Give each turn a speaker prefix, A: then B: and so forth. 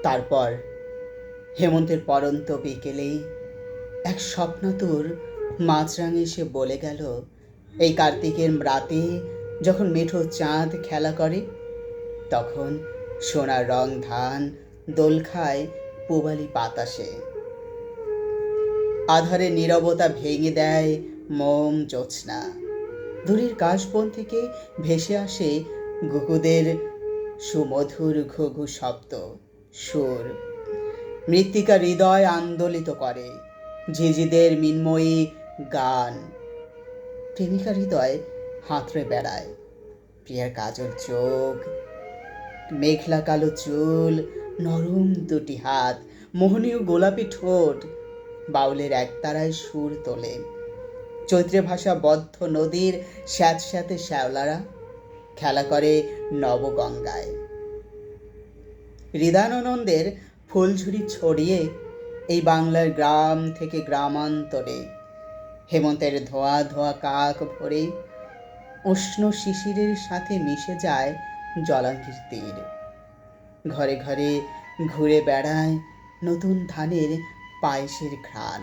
A: তারপর হেমন্তের পরন্ত বিকেলেই এক স্বপ্নাতুর মাছরাঙা এসে বলে গেল, এই কার্তিকের রাতে যখন মেঠো চাঁদ খেলা করে, তখন সোনার রং ধান দোল খায় পূবালি বাতাসে। আধারে নীরবতা ভেঙে দেয় মোম জ্যোৎস্না। দূরের কাশবন থেকে ভেসে আসে ঘুঘুদের সুমধুর ঘুঘু শব্দ, সুর। মৃত্তিকা হৃদয় আন্দোলিত করে, ঝিঝিদের মিন্ময়ী গান। প্রেমিকার হৃদয় হাতড়ে বেড়ায়, প্রিয়ার কাজল চোখ, মেঘলা কালো চুল, নরম দুটি হাত, মোহনীয় গোলাপি ঠোঁট বাউলের একতারায় সুর তোলে। চৈত্রে ভাষা বদ্ধ নদীর স্যাঁতস্যাঁতে শ্যাওলারা খেলা করে নবগঙ্গায়। হৃদয়ানন্দের ফুলঝুরি ছড়িয়ে এই বাংলার গ্রাম থেকে গ্রামান্তরে হেমন্তের ধোয়া ধোয়া কাক ভরে উষ্ণ শিশিরের সাথে মিশে যায় জলাঙ্গির তীর। ঘরে ঘরে ঘুরে বেড়ায় নতুন ধানের পায়েসের ঘ্রাণ।